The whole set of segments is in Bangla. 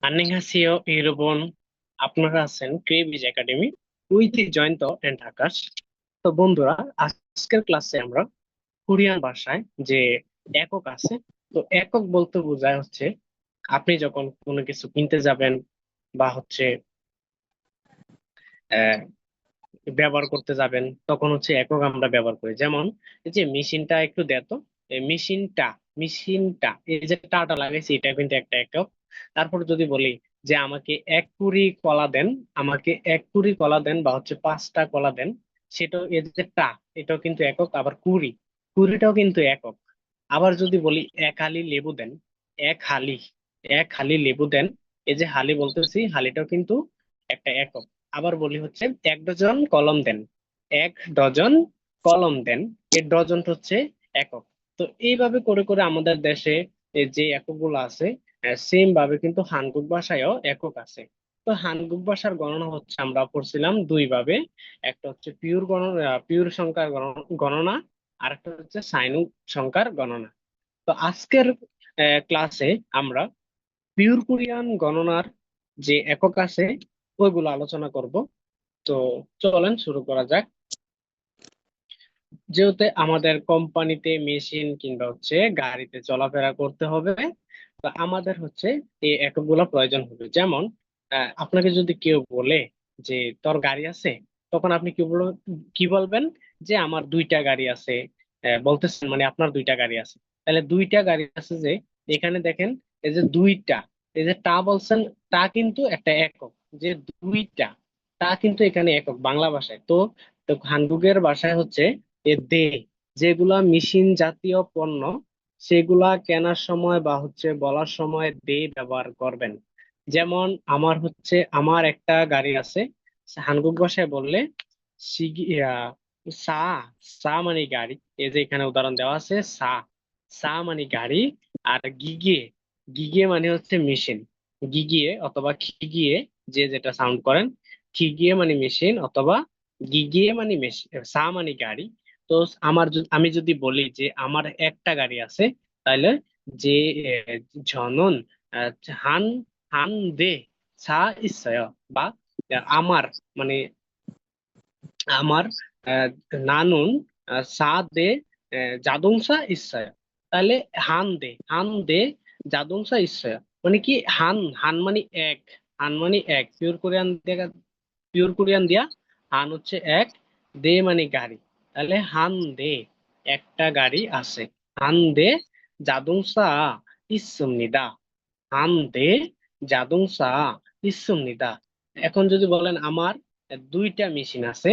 안녕하세요, 여러분. আপনারা আছেন ক্রেভিজ একাডেমি উইথ জয়ন্ত এন্ড আকাশ। তো বন্ধুরা, আজকের ক্লাসে আমরা কোরিয়ান ভাষায় যে একক আছে, তো একক বলতে বোঝায় হচ্ছে আপনি যখন কোনো কিছু কিনতে যাবেন বা হচ্ছে আহ ব্যবহার করতে যাবেন, তখন হচ্ছে একক আমরা ব্যবহার করি। যেমন এই যে মেশিনটা একটু দেখো, এই মেশিনটা এই যে টাটা লাগাইছি, এটা কিন্তু একটা একক। তারপর যদি বলি যে আমাকে এক কুড়ি কলা দেন, আমাকে এক কুড়ি কলা দেন বা হচ্ছে পাঁচটা কলা দেন, সেটাও এই যে এটাও কিন্তু একক। আবার কুড়িটাও কিন্তু একক। আবার যদি বলি এক হালি লেবু দেন, এক হালি এক হালি লেবু দেন, এই যে হালি বলতেছি, হালিটাও কিন্তু একটা একক। আবার বলি হচ্ছে এক ডজন কলম দেন, এক ডজন কলম দেন, এর ডজন হচ্ছে একক। তো এইভাবে করে করে আমাদের দেশে এই যে এককগুলো আছে, সেম ভাবে কিন্তু হানগুক ভাষায়ও একক আছে। তো হানগুক ভাষার গণনা হচ্ছে আমরা পড়ছিলাম দুই ভাবে। একটা হচ্ছে পিওর গণনা, পিওর সংখ্যার গণনা, আর একটা হচ্ছে সাইনুক সংখ্যার গণনা। তো আজকের ক্লাসে আমরা পিওর কোরিয়ান গণনার যে একক আছে ওইগুলো আলোচনা করব। তো চলেন শুরু করা যাক। যেহেতু আমাদের কোম্পানিতে মেশিন কিংবা হচ্ছে গাড়িতে চলাফেরা করতে হবে, তো আমাদের হচ্ছে এই এককগুলো প্রয়োজন হবে। যেমন আপনাকে যদি কেউ বলে যে তোর গাড়ি আছে, তখন আপনি কি বলবেন? যে আমার দুইটা গাড়ি আছে। বলতেছেন মানে আপনার দুইটা গাড়ি আছে। তাহলে দুইটা গাড়ি আছে যে, এখানে দেখেন এই যে দুইটা, এই যে টা বলছেন, টা কিন্তু একটা একক। যে দুইটা, তা কিন্তু এখানে একক বাংলা ভাষায়। তো তো হানগুগের ভাষায় হচ্ছে দে, যেগুলা মেশিন জাতীয় পণ্য, সেগুলা কেনার সময় বা হচ্ছে বলার সময় দে ব্যবহার করবেন। যেমন আমার একটা গাড়ি আছে, হানগুক ভাষায় বললে সিগি সা, সা মানে গাড়ি। এই যে এখানে উদাহরণ দেওয়া আছে, সা, সা মানে গাড়ি। আর গিগে, গিগে মানে হচ্ছে মেশিন। গিগিয়ে অথবা খিগিয়ে, যে যেটা সাউন্ড করেন, খিগিয়ে মানে মেশিন অথবা গিগিয়ে মানে মেশিন, সা মানে গাড়ি। তো আমি যদি বলি যে আমার একটা গাড়ি আছে, তাহলে যে জনন আহ, হান হান দে ছা ইচ্ছয়, বা আমার মানে আমার আহ, নানুন সা দে জাদুংসা ইচ্ছায়। তাহলে হান দে জাদুংসা ইচ্ছায় মানে কি? হান, হান মানে এক, হান মানে এক, পিওর কোরিয়ান দিয়া হান হচ্ছে এক, দে মানে গাড়ি। তাহলে হান দে, একটা গাড়ি আছে। হান দে জাদুংসা ইসমনিদা, হান দে জাদুংসা ইসমনিদা। এখন যদি বলেন আমার দুইটা মেশিন আছে,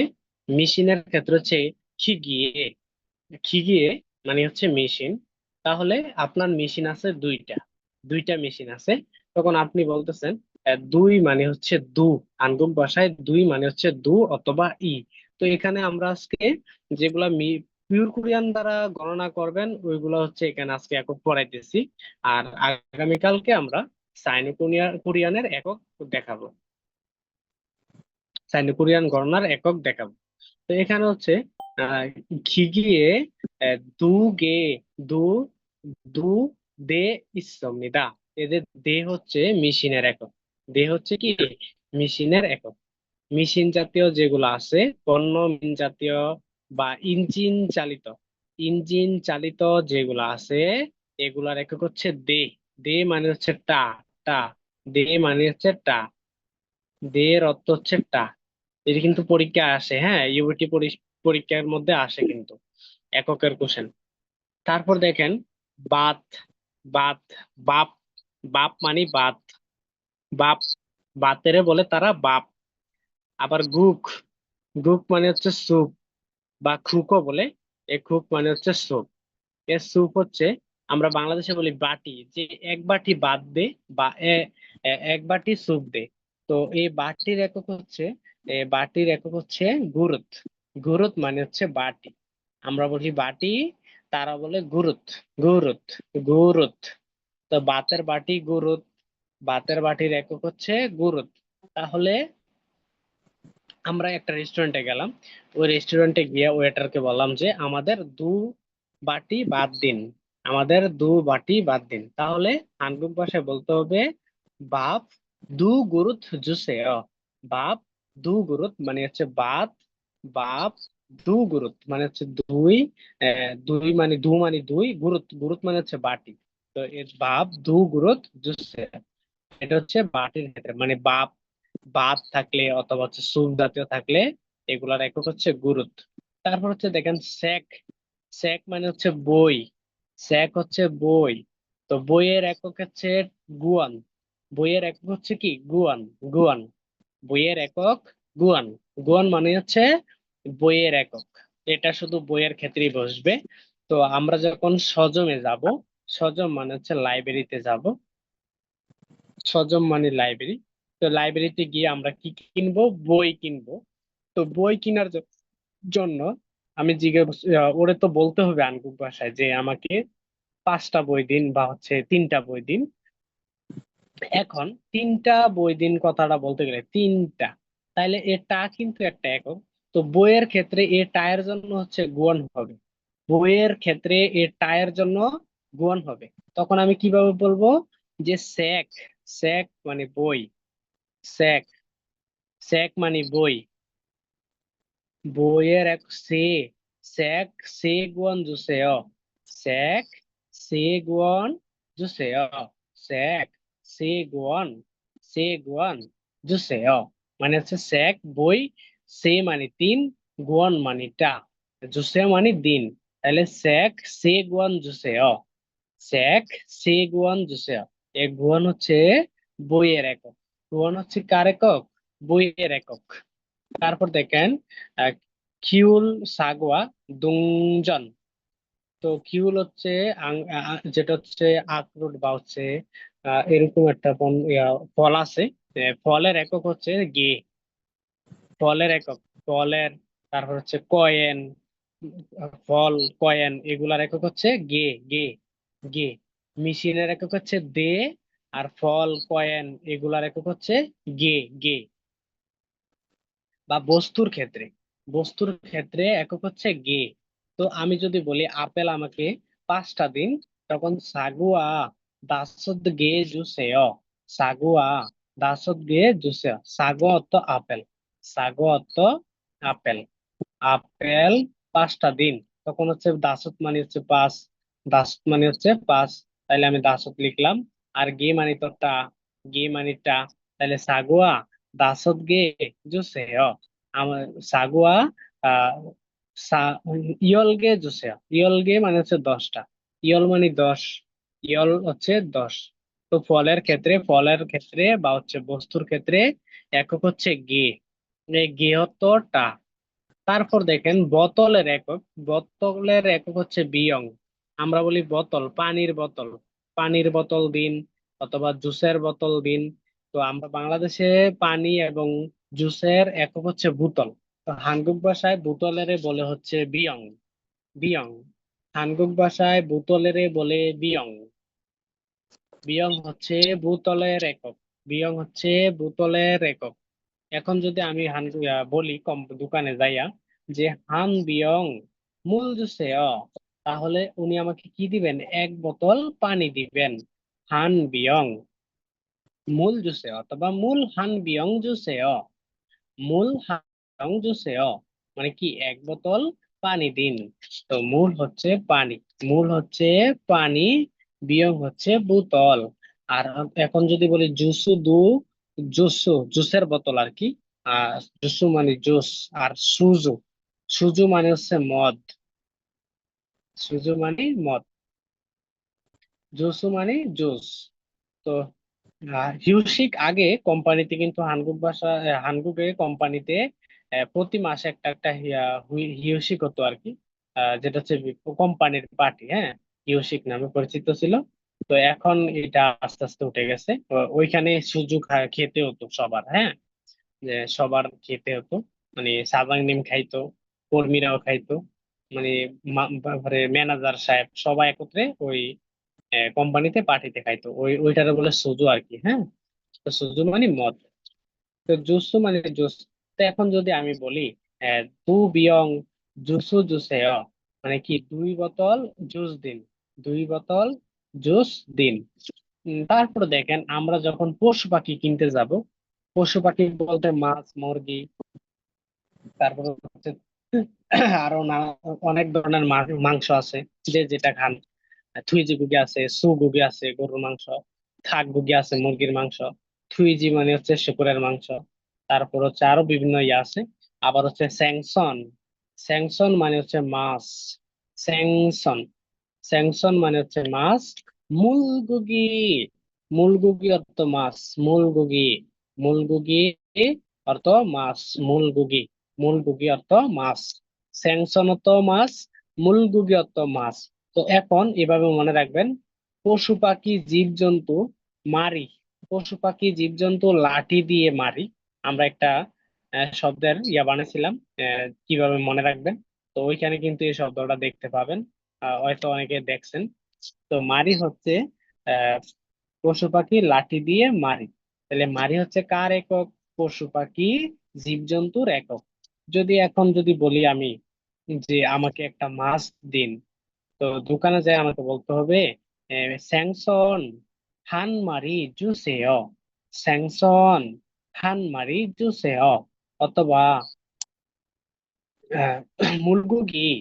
মেশিনের ক্ষেত্রে হচ্ছে খিগিয়ে, খিগিয়ে মানে হচ্ছে মেশিন। তাহলে আপনার মেশিন আছে দুইটা, দুইটা মেশিন আছে। তখন আপনি বলতেছেন দুই মানে হচ্ছে দু, আঙ্গুক ভাষায় দুই মানে হচ্ছে দু অথবা ই। তো এখানে আমরা আজকে যেগুলা পিওর কোরিয়ান দ্বারা গণনা করবেন ওইগুলো হচ্ছে এখানে আজকে একক পড়াইতেছি। আর আগামীকালকে আমরা সাইনো কোরিয়ানের একক দেখাবো, সাইনো কোরিয়ান গণনার একক দেখাবো। তো এখানে হচ্ছে আহ ঘিগিয়ে দু গে, দু দু দে ইসমনিদা। এদের দে হচ্ছে মেশিনের একক, দে হচ্ছে কি মেশিনের একক। মেশিন জাতীয় যেগুলো আছে, পণ্য মেশিন জাতীয় বা ইঞ্জিন চালিত যেগুলো আছে, এগুলার একক হচ্ছে দে। দে মানে হচ্ছে টা, দে মানে হচ্ছে দে এর অর্থ হচ্ছে এটা কিন্তু পরীক্ষায় আসে, হ্যাঁ, ইউবিটি পরীক্ষার মধ্যে আসে কিন্তু এককের কোশ্চেন। তারপর দেখেন বাত, বাত, বাপ, বাপ মানে বাত, বাপ, বাতেরে বলে তারা বাপ। আবার গুক, গুক মানে হচ্ছে স্যুপ, বা খুকও বলে। এই খুক মানে হচ্ছে স্যুপ। এর স্যুপ হচ্ছে, আমরা বাংলাদেশে বলি বাটি, যে এক বাটি ভাত দে, বা এক বাটি স্যুপ দে। তো এই বাটির একক হচ্ছে গুরুত। গুরুত মানে হচ্ছে বাটি। আমরা বলি বাটি, তারা বলে গুরুত, গুরুত, গুরুত। তো বাতের বাটি গুরুত, বাতের বাটির একক হচ্ছে গুরুত। তাহলে আমরা একটা রেস্টুরেন্টে গেলাম, ওই রেস্টুরেন্টে গিয়ে ওয়েটারকে বললাম যে আমাদের বাটি বাদ দিন, আমাদের বাটি বাদ দিন। তাহলে হানগুক ভাষায় বলতে হবে বাপ দু গুরুত জুসেয়। বাপ দু গুরুত মানে হচ্ছে বাত। বাপ দু গুরুত মানে হচ্ছে দুই। দুই মানে দুই, গুরুত গুরুত মানে হচ্ছে বাটি। তো এর বাপ দু গুরুত জুসে, এটা হচ্ছে বাটির ক্ষেত্রে, মানে বাপ বাত থাকলে অথবা হচ্ছে সুপ জাতীয় থাকলে এগুলার একক হচ্ছে গুরুত। তারপর হচ্ছে দেখেন সেক। সেক মানে হচ্ছে বই। সেক হচ্ছে বই। তো বইয়ের একক হচ্ছে গুয়ান। বইয়ের একক হচ্ছে কি গুয়ান। গুয়ান বইয়ের একক গুয়ান। গুয়ান মানে হচ্ছে বইয়ের একক। এটা শুধু বইয়ের ক্ষেত্রেই বসবে। তো আমরা যখন সজমে যাব, সজম মানে হচ্ছে লাইব্রেরিতে যাব। সজম মানে লাইব্রেরি। তো লাইব্রেরিতে গিয়ে আমরা কি কিনবো? বই কিনবো। তো বই কেনার জন্য আমি জিজ্ঞেস ওরে তো বলতে হবে আঙ্গুক ভাষায় যে আমাকে 5টা বই দিন বা হচ্ছে 3টা বই দিন। এখন 3টা বই দিন কথাটা বলতে গেলে 3টা, তাইলে এটা কিন্তু একটা একক। তো বইয়ের ক্ষেত্রে এ টায়ের জন্য হচ্ছে গুণ হবে। বইয়ের ক্ষেত্রে এ টায়ের জন্য গুণ হবে। তখন আমি কিভাবে বলবো? যে সেক। সেক মানে বই। সেক। সেক মানে বই। বইয়ের এক সে। সেক সে গুণ জুসেয়। সেক সে গুণ জুসেয়। সেক সে গুণ। সে গুণ জুসেয় মানে হচ্ছে সেক বই। সে মানে 3, গুণ মানে টা, জুসে মানে দিন। তাহলে সেক সে গুণ জুসেয়। সেক সে গুণ জুসেয়। এ গুণ হচ্ছে বইয়ের একক। গুণ হচ্ছে কার একক? বইয়ের একক। তারপর দেখেন আহ, কিউল সাগোয়া দুংজন। তো কিউল হচ্ছে যেটা হচ্ছে আখরোট বা হচ্ছে এরকম একটা ফল আছে। ফলের একক হচ্ছে গে। ফলের একক ফলের। তারপর হচ্ছে কয়েন। ফল কয়েন এগুলার একক হচ্ছে গে। গে। গে। মেশিনের একক হচ্ছে দে। আর ফল কয়েন এগুলার একক হচ্ছে গে। গে। বা বস্তুর ক্ষেত্রে, বস্তুর ক্ষেত্রে একক হচ্ছে গে। তো আমি যদি বলি আপেল আমাকে 5টা দিন, তখন সাগুয়া দাসদ গে জুসেয়। সাগুয়া দাসদ গে জুসেয়। সাগো অর্থ আপেল। সাগো অর্থ আপেল। আপেল 5টা দিন, তখন হচ্ছে দাসত মানে হচ্ছে 5। দাসত মানে হচ্ছে 5, তাইলে আমি দাসত লিখলাম। আর গে মানে তো টা। গে মানে টা। তাহলে সাগুয়া দাসত গে জুসে আমার। সাগুয়া আহ সা- ইয়ল গে জুসে। ইয়ল গে মানে হচ্ছে 10টা। ইয়ল মানে 10। ইয়ল হচ্ছে 10। তো ফলের ক্ষেত্রে বা হচ্ছে বস্তুর ক্ষেত্রে একক হচ্ছে গে। এই গে হতো টা। তারপর দেখেন বোতলের একক। বোতলের একক হচ্ছে বিয়ং। আমরা বলি বোতল, পানির বোতল। পানির বোতল দিন অথবা জুসের বোতল দিন। তো আমরা বাংলাদেশে পানি এবং জুসের একক হচ্ছে বোতল। তো হাঙ্গুক ভাষায় বোতলের বলে হচ্ছে বিয়ং। বিয়ং। হাঙ্গুক ভাষায় বোতলের বলে বিয়ং। বিয়ং হচ্ছে বোতলের একক। বিয়ং হচ্ছে বোতলের একক। এখন যদি আমি বলি দোকানে যাইয়া যে হান বিয়ং মূল জুসে তাহলে উনি আমাকে কি দিবেন? 1 বোতল পানি দিবেন। হান বিয়ং মূল জুসে অথবা মূল হান বিয়ং জুসে। মূল হান বিয়ং জুসে মানে কি 1 বোতল পানি দিন। তো মূল হচ্ছে পানি। মূল হচ্ছে পানি। বিয়ং হচ্ছে বোতল। আর এখন যদি বলি জুসু দু। জুসু জুসের বোতল আর কি। জুসু মানে জুস। আর সুজু। সুজু মানে হচ্ছে মদ। সুজু মানে মদ। জুসু মানে জুস। তো হিউসিক আগে কোম্পানিতে কিন্তু হানগুকে কোম্পানিতে প্রতি মাসে একটা একটা হিউসিক হতো আর কি। যেটা হচ্ছে কোম্পানির পার্টি, হ্যাঁ। হিউসিক নামে পরিচিত ছিল। তো এখন এটা আস্তে আস্তে উঠে গেছে। তো ওইখানে সুযোগ খেতে হতো সবার, হ্যাঁ। যে সবার খেতে হতো। মানে সাবাং নিম খাইতো, কর্মীরাও খাইতো। মানে ম্যানেজার সাহেব সবাই একত্রে ওই কোম্পানিতে পার্টিতে খাইতো, ওইটারে বলে সুজু আর কি, হ্যাঁ। তো সুজু মানে মদ। তো জুসু মানে জুস। তো এখন যদি আমি বলি দু বিয়ং জুসু জুসে মানে কি 2 বোতল জুস দিন। 2 বোতল জুস দিন। তারপরে দেখেন আমরা যখন পশু পাখি কিনতে যাব, পশু পাখি বলতে মাছ, মুরগি, তারপরে হচ্ছে আরো অনেক ধরনের মাংস আছে, যে যেটা খান। থুইজি গুগি আছে, সু গুগি আছে গরুর মাংস, থাক গুগি আছে মুরগির মাংস, থুইজি মানে হচ্ছে শুকুরের মাংস। তারপর হচ্ছে আরো বিভিন্ন ইয়ে আছে। আবার হচ্ছে স্যাংসন, স্যাংসন মানে হচ্ছে মাছ, স্যাংসন, স্যাংসন মানে হচ্ছে মাছ। মুলগুগি, মুলগুগি অর্থ মাছ, মুলগুগি, মুলগুগি অর্থ মাছ, মুলগুগি, মুলগুগি অর্থ মাছ, স্যাংসন অর্থ মাছ, মুলগুগি অর্থ মাছ। তো এখন এভাবে মনে রাখবেন, পশু পাখি জীবজন্তু মারি, পশু পাখি জীবজন্তু লাঠি দিয়ে মারি। আমরা একটা শব্দের ইয়া বানাইছিলাম, কিভাবে মনে রাখবেন। তো ওইখানে কিন্তু এই শব্দটা দেখতে পাবেন, হয়তো অনেকে দেখছেন। তো মারি হচ্ছে আহ পশু পাখি লাঠি দিয়ে মারি। তাহলে মারি হচ্ছে কার একক? পশু পাখি জীবজন্তুর একক। যদি বলি আমি যে আমাকে একটা মাছ দিন, তো দোকানে যায় আমাকে বলতে হবে স্যাংসন হান মারি জুসেও, স্যাংসন হান মারি জুসেও। অথবা আহ, মুরগি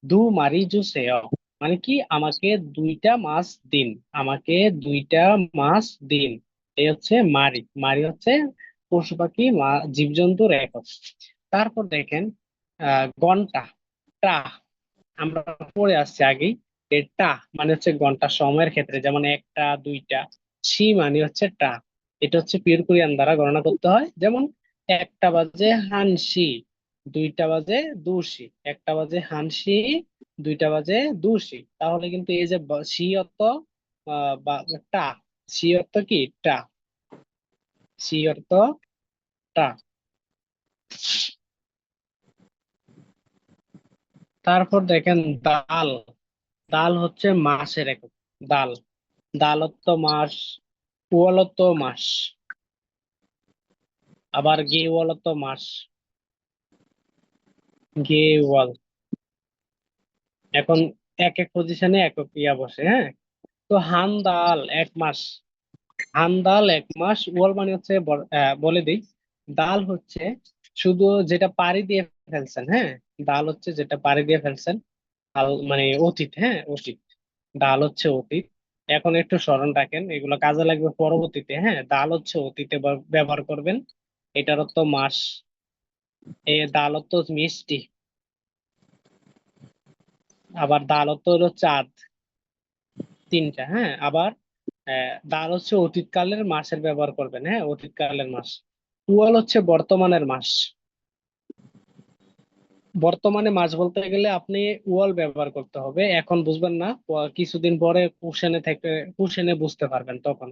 দু মারি জুসেও, মানে কি আমাকে দুইটা মাছ দিন, আমাকে দুইটা মাছ দিন। এই হচ্ছে মারি, মারি হচ্ছে পশু পাখি জীবজন্তুর একক। তারপর দেখেন ঘন্টা, টা, আমরা পড়ে আসছি আগেই। টা মানে হচ্ছে ঘন্টা, সময়ের ক্ষেত্রে যেমন একটা দুইটা। সি মানে হচ্ছে টা, এটা হচ্ছে পিওর কোরিয়ান দ্বারা গণনা করতে হয়। যেমন একটা বাজে হানসি, দুইটা বাজে দুশি, একটা বাজে হানসি, দুইটা বাজে দুশি। তাহলে কিন্তু এই যে সি অর্থ বা টা, সি অর্থ কি টা, সি অর্থ টা। তারপর দেখেন দাল, দাল হচ্ছে মাসের একক। দাল, দালত্ব মাস, ওয়ালত্ব মাস, আবার গেওয়ালত্ব মাস, গেওয়াল। এখন এক এক পজিশনে এক এক ইয়া বসে, হ্যাঁ। তো হান দাল এক মাস, হান দাল এক মাস। ওয়াল মানে হচ্ছে বলে দিই, দাল হচ্ছে শুধু যেটা পাড়ি দিয়ে ফেলছেন, হ্যাঁ। দাল হচ্ছে যেটা পাড়ি দিয়ে ফেলছেন, মানে অতীত, হ্যাঁ অতীত। ডাল হচ্ছে অতীত। এখন একটু স্মরণ রাখেন, এগুলো কাজে লাগবে পরবর্তীতে, হ্যাঁ। ডাল হচ্ছে অতীতে ব্যবহার করবেন। এটার অর্থ মাস। ডাল অর্থ মিষ্টি। আবার ডাল অর্থ হলো চাঁদ, তিনটা, হ্যাঁ। আবার ডাল হচ্ছে অতীতকালের মাসের ব্যবহার করবেন, হ্যাঁ, অতীতকালের মাস। টুয়াল হচ্ছে বর্তমানের মাস। বর্তমানে মাস বলতে গেলে আপনি ওয়াল ব্যবহার করতে হবে, এখন বুঝবেন না, কিছুদিন পরে কুশনে থেকে কুশনে বুঝতে পারবেন তখন।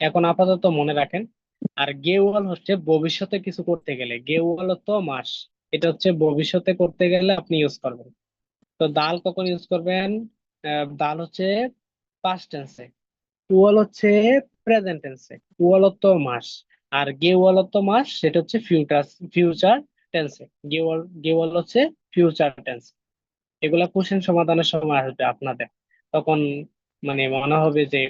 এখন আপাতত মনে রাখেন। আর গেওয়াল হচ্ছে ভবিষ্যতে কিছু করতে গেলে, গেওয়াল তো মাস, এটা হচ্ছে ভবিষ্যতে করতে গেলে আপনি ইউজ করবেন। তো দাল কখন ইউজ করবেন? দাল হচ্ছে পাস্ট টেন্সে, টুয়াল হচ্ছে প্রেজেন্ট টেন্সে, টুয়াল তো মাস। আর গেওয়াল তো মাস, সেটা হচ্ছে ফিউচার, ফিউচার টেন্সে। গেওয়াল হচ্ছে ফিউচার টেন্স। এগুলা কোশ্চেন সমাধানের সময় আসবে আপনাদের, তখন মানে মনে হবে যে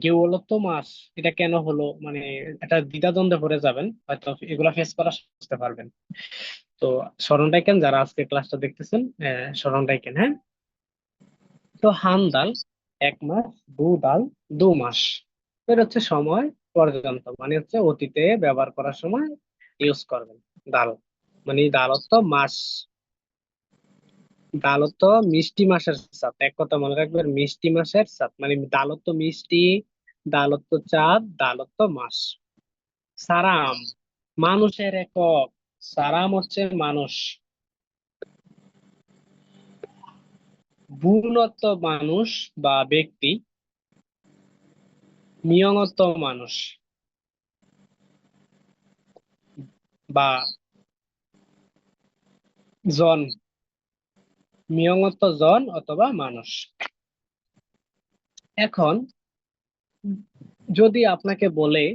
গেওয়াল তো মাস, এটা কেন হলো, মানে এটা দ্বিধাদ্বন্দ্বে পড়ে যাবেন হয়তো, এগুলা ফেস করা বুঝতে পারবেন। তো স্মরণ রাখেন, যারা আজকে ক্লাসটা দেখতেছেন স্মরণ রাখেন, হ্যাঁ। তো হান দাল এক মাস, দু দাল দু মাস। এর হচ্ছে সময় পর্যন্ত, মানে হচ্ছে অতীতে ব্যবহার করার সময় ইউজ করবেন। দাল মানে দালত মাস, দালত মিষ্টি মাসের সাথে, এক কথা মনে রাখবেন, মিষ্টি মাসের সাথে মানে দালত মিষ্টি, দালত চাঁদ, দালত মাস। সারাম মানুষের একক, সারাম হচ্ছে মানুষ। ভুলত্ব মানুষ বা ব্যক্তি, নিয়মত্ব মানুষ বা জন, নিয়মত্ব জন অথবা মানুষ। এখন যদি আপনাকে বলে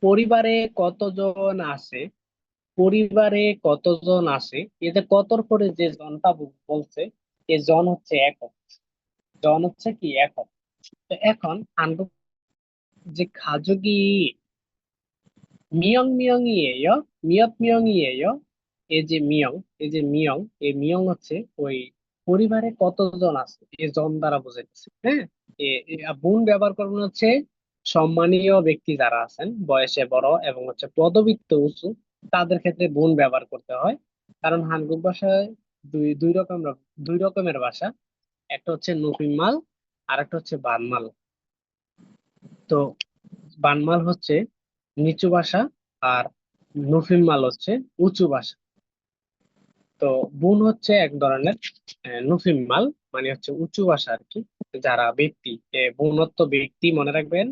পরিবারে কতজন আছে, পরিবারে কতজন আছে, এতে কতর পরে যে জনটা বলছে, এ জন হচ্ছে একক, জন হচ্ছে কি একক। তো এখন 제 가족이 মিয়ং মিয়ংইয়ে요? মিয়ত মিয়ংইয়ে요? এই যে মিয়ং, এই যে মিয়ং, এই মিয়ং হচ্ছে ওই পরিবারে কতজন আছে এই জন দ্বারা বোঝাইতেছে। হ্যাঁ, বুন ব্যবহার করবেন হচ্ছে সম্মানীয় ব্যক্তি যারা আছেন, বয়সে বড় এবং হচ্ছে পদবিত্ত উঁচু, তাদের ক্ষেত্রে বুন ব্যবহার করতে হয়। কারণ হানগুক ভাষায় দুই দুই রকমের ভাষা। একটা হচ্ছে নফিমাল, আর একটা হচ্ছে বানমাল। তো বানমাল হচ্ছে নিচু ভাষা, আর নফিমাল হচ্ছে উঁচু ভাষা। তো বুন হচ্ছে এক ধরনের নফিমাল, মানে হচ্ছে উঁচু ভাষা আর কি। যারা ব্যক্তি, বুনত্ব ব্যক্তি মনে রাখবেন।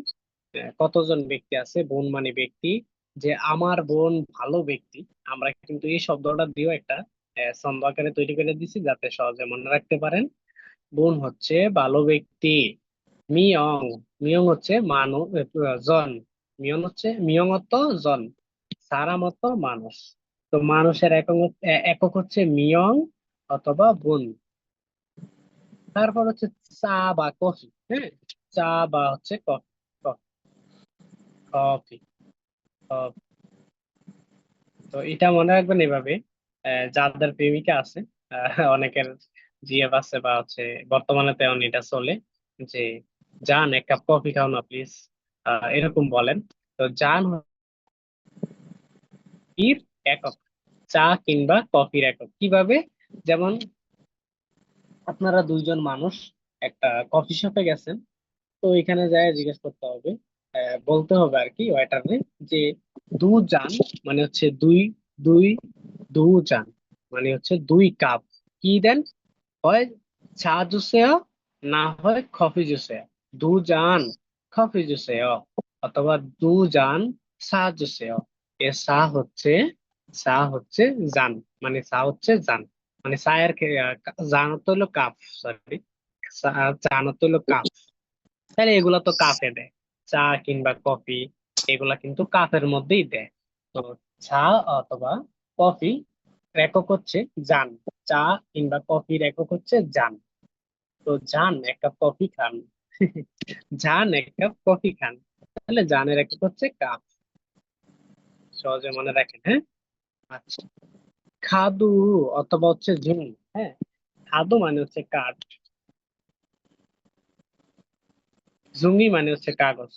কতজন ব্যক্তি আছে, বোন মানে ব্যক্তি। যে আমার বোন ভালো ব্যক্তি, আমরা কিন্তু এই শব্দটা দিয়েও একটা ছন্দ আকারে তৈরি করে দিছি যাতে সহজে মনে রাখতে পারেন। বোন হচ্ছে ভালো ব্যক্তি। মিয়ং, মিয়ং হচ্ছে জন। মিয়ং হচ্ছে মিয়ঙত জন, সারামত মানুষ। তো মানুষের একক হচ্ছে মিয়ং অথবা বোন। তারপর হচ্ছে চা বা কফি। হ্যাঁ, চা বা হচ্ছে কফি। Coffee, coffee. তো এটা মনে রাখবেন এভাবে। যাদের প্রেমিকা আছে, অনেকের জিএফ আছে বা হচ্ছে বর্তমানে তেমন এটা চলে যে, জান এক কাপ কফি খাও না প্লিজ, এরকম বলেন। তো জান কফির একক, চা কিংবা কফির একক কিভাবে? যেমন আপনারা দুইজন মানুষ একটা কফি শপে গেছেন। তো এখানে যায় জিজ্ঞেস করতে হবে, বলতে হবে আর কি ওয়েটারে, যে দু জান মানে হচ্ছে দুই, দুই, দু জান মানে হচ্ছে দুই কাপ কি দেন, হয় চা জুসেও, না হয় কফি জুসেও। দু জান কফি জুসেও, অথবা দু জান চা জুসেও। এ চা হচ্ছে জান, মানে চা হচ্ছে জান, মানে চায়ের জান তো হলো কাপ, সরি, জান তো হলো কাপ। তাহলে এগুলা তো কাপে দেয়, চা কিংবা কফি, এগুলা কিন্তু কাপের মধ্যেই দেয়। তো চা অথবা কফি একক হচ্ছে জান, চা কিংবা কফির একক হচ্ছে জান। তো জান এক কাপ কফি খান। জান এক কাপ কফি খান, তাহলে জানের একক হচ্ছে কাপ। সহজে মনে রাখেন, হ্যাঁ। আচ্ছা, খাদু অথবা হচ্ছে ঝুম। হ্যাঁ, খাদু মানে হচ্ছে কাঠ, জুঙ্গি মানে হচ্ছে কাগজ।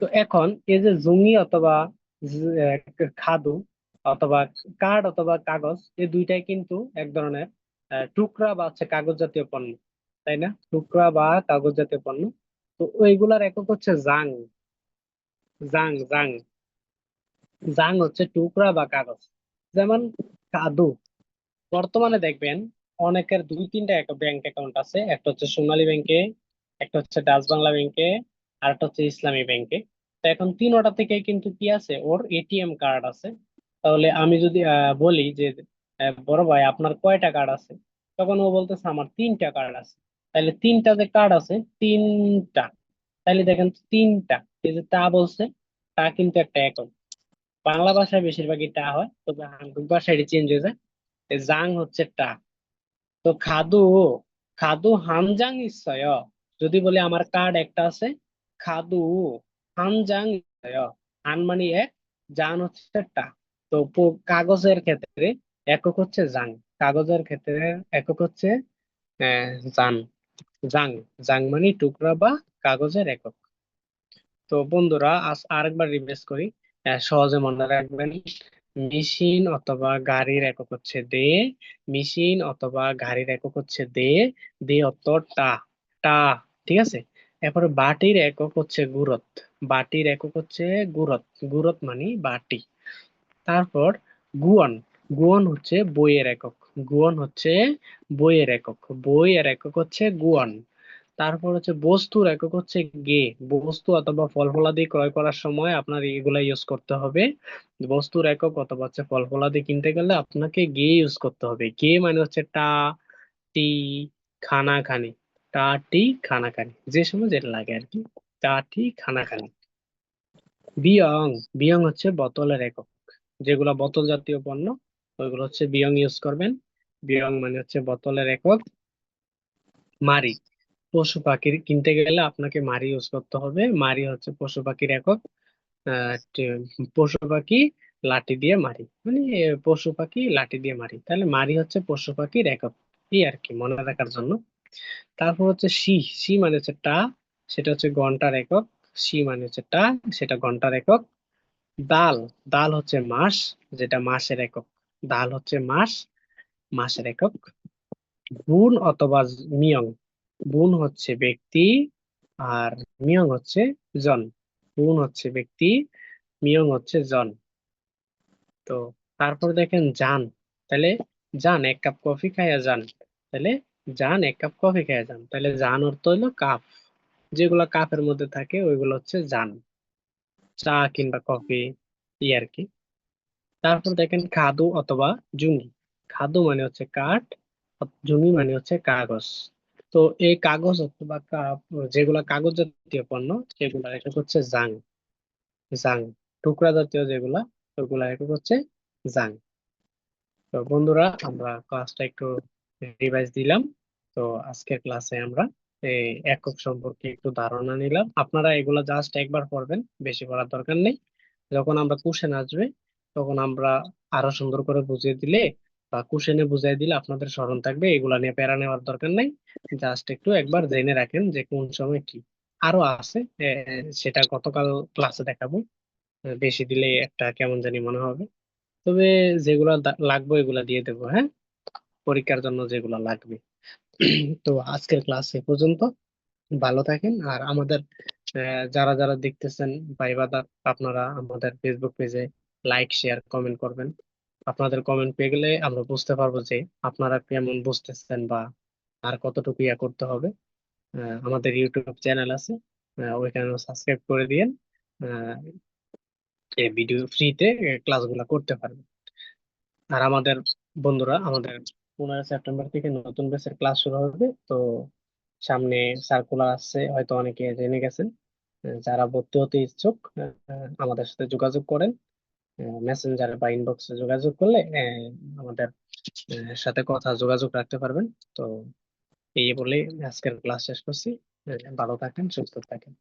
তো এখন এই যে জুঙ্গি অথবা খাদু অথবা কার্ড অথবা কাগজ, এই দুইটাই কিন্তু এক ধরনের টুকরা বা হচ্ছে কাগজ জাতীয় পণ্য, তাই না? টুকরা বা কাগজ জাতীয় পণ্য। তো ওইগুলার একক হচ্ছে জাং। জাং, জাং, জাং হচ্ছে টুকরা বা কাগজ। যেমন কাদু, বর্তমানে দেখবেন অনেকের দুই তিনটা ব্যাংক অ্যাকাউন্ট আছে, একটা হচ্ছে সোনালী ব্যাংকে, একটা হচ্ছে ডাচ বাংলা ব্যাংকে, আর একটা হচ্ছে ইসলামী ব্যাংকে। তো এখন তিনোটা থেকে কিন্তু কি আছে, ওর এটিএম কার্ড আছে। তাহলে আমি যদি বলি যে বড় ভাই আপনার কয়টা কার্ড আছে, তখন ও বলতেছে আমার তিনটা কার্ড আছে। তাহলে তিনটা যে কার্ড আছে, তিনটা, তাহলে দেখেন তিনটা, এই যে তা বলছে, তা কিন্তু একটা একক। বাংলা ভাষায় বেশিরভাগই টা হয়, তবে হাঙ্গুক ভাষায় এটি চেঞ্জ হয়ে যায়। এই জাং হচ্ছে টা। তো খাদু, খাদু হামজাং ইসয়, যদি বলি আমার কার্ড একটা আছে, খাদু হামজাং ইসয়। হান মানে এক, জান হচ্ছে টা। তো কাগজের ক্ষেত্রে একক হচ্ছে জাং, কাগজের ক্ষেত্রে একক হচ্ছে জান, জাং। জাং মানে টুকরা বা কাগজের একক। তো বন্ধুরা আজ আরেকবার রিভাইজ করি, সহজে মনে রাখবেন। মেশিন অথবা গাড়ির একক হচ্ছে দে, মেশিন অথবা গাড়ির একক হচ্ছে দে, দে অর্থ টা, টা, ঠিক আছে। এরপরে বাটির একক হচ্ছে গুরত, বাটির একক হচ্ছে গুরত, গুরত মানে বাটি। তারপর গুয়ন, গুয়ন হচ্ছে বইয়ের একক, গুয়ন হচ্ছে বইয়ের একক, বইয়ের একক হচ্ছে গুয়ন। তারপর হচ্ছে বস্তুর একক হচ্ছে গে, বস্তু অথবা ফল ফলাদি ক্রয় করার সময় আপনার এগুলা ইউজ করতে হবে। বস্তুর একক অথবা হচ্ছে ফল ফলাদি কিনতে গেলে আপনাকে গে ইউজ করতে হবে। গে মানে হচ্ছে টা, টি, খানা খানি, টা টি খানা খানি, যে সময় যেটা লাগে আর কি, টা টি খানা খানি। বিয়ং, বিয়ং হচ্ছে বোতলের একক, যেগুলো বোতল জাতীয় পণ্য ওইগুলো হচ্ছে বিয়ং ইউজ করবেন। বিয়ং মানে হচ্ছে বোতলের একক। মারি, পশু পাখির কিনতে গেলে আপনাকে মারি ইউজ করতে হবে। মারি হচ্ছে পশু পাখির একক। পশু পাখি লাঠি দিয়ে মারি, মানে পশু পাখি লাঠি দিয়ে মারি, তাহলে মারি হচ্ছে পশু পাখির একক। এই আর কি, মনে রাখার জন্য। তারপর হচ্ছে সি। সি মানে হচ্ছে টা, সেটা হচ্ছে ঘন্টার একক। সি মানে হচ্ছে টা, সেটা ঘন্টার একক। দাল। দাল হচ্ছে মাস, যেটা মাসের একক। দাল হচ্ছে মাস, মাসের একক। বুন অথবা মিয়ং। বুন হচ্ছে ব্যক্তি, আর মিয়ং হচ্ছে জন। বুন হচ্ছে ব্যক্তি, মিয়ং হচ্ছে জন। তো তারপর দেখেন যান। তাহলে যান এক কাপ কফি খাইয়া যান। তাহলে যান এক কাপ কফি খাইয়া যান, তাহলে যান অর্থ হইলো কাপ। যেগুলা কাপের মধ্যে থাকে ওইগুলো হচ্ছে যান, চা কিংবা কফি, ই আর কি। তারপর দেখেন খাদু অথবা জুঙ্গি। খাদু মানে হচ্ছে কাঠ, জুঙ্গি মানে হচ্ছে কাগজ। তো এই কাগজ অথবা যেগুলা কাগজ জাতীয় পণ্য, সেগুলা একক হচ্ছে জাং। জাং, টুকরা জাতীয় যেগুলা, ওগুলা একক হচ্ছে জাং। তো বন্ধুরা, আমরা ক্লাসটা একটু রিভাইজ দিলাম। তো আজকের ক্লাসে আমরা এই একক সম্পর্কে একটু ধারণা নিলাম। আপনারা এগুলা জাস্ট একবার পড়বেন, বেশি পড়ার দরকার নেই। যখন আমরা কোশ্চেন আসবে, তখন আমরা আরো সুন্দর করে বুঝিয়ে দিলে বা কোশ্চেনে বুঝিয়ে দিলে আপনাদের স্মরণ থাকবে। এগুলা নিয়ে প্যারা নেওয়ার দরকার নেই। জাস্ট একটু একবার জেনে রাখেন যে কোন সময় কি। আরো আছে, সেটা গতকাল ক্লাসে দেখাবো। বেশি দিলে একটা কেমন জানি মনে হবে। তবে যেগুলা লাগবে এগুলা দিয়ে দেবো, হ্যাঁ, পরীক্ষার জন্য যেগুলা লাগবে। তো আজকের ক্লাস এ পর্যন্ত। ভালো থাকেন। আর আমাদের যারা যারা দেখতেছেন ভাইবা, আপনারা আমাদের ফেসবুক পেজে লাইক শেয়ার কমেন্ট করবেন। আপনাদের কমেন্ট পেয়ে গেলে আমরা বুঝতে পারবো যে আপনারা কেমন বুঝতেছেন বা আর কতটুকু ইয়া করতে হবে। আমাদের ইউটিউব চ্যানেল আছে, ওইখানে সাবস্ক্রাইব করে দিয়েন। আহ, এই ভিডিও ফ্রিতে ক্লাসগুলো করতে পারবেন। আর আমাদের বন্ধুরা, আমাদের 15 সেপ্টেম্বর থেকে নতুন ব্যাচের ক্লাস শুরু হবে। তো সামনে সার্কুলার আসছে, হয়তো অনেকে জেনে গেছেন। যারা ভর্তি হতে ইচ্ছুক, আমাদের সাথে যোগাযোগ করেন। মেসেঞ্জারে বা ইনবক্সে যোগাযোগ করলে আমাদের সাথে কথা যোগাযোগ রাখতে পারবেন। তো এই বলে আজকের ক্লাস শেষ করছি। ভালো থাকেন, সুস্থ থাকেন।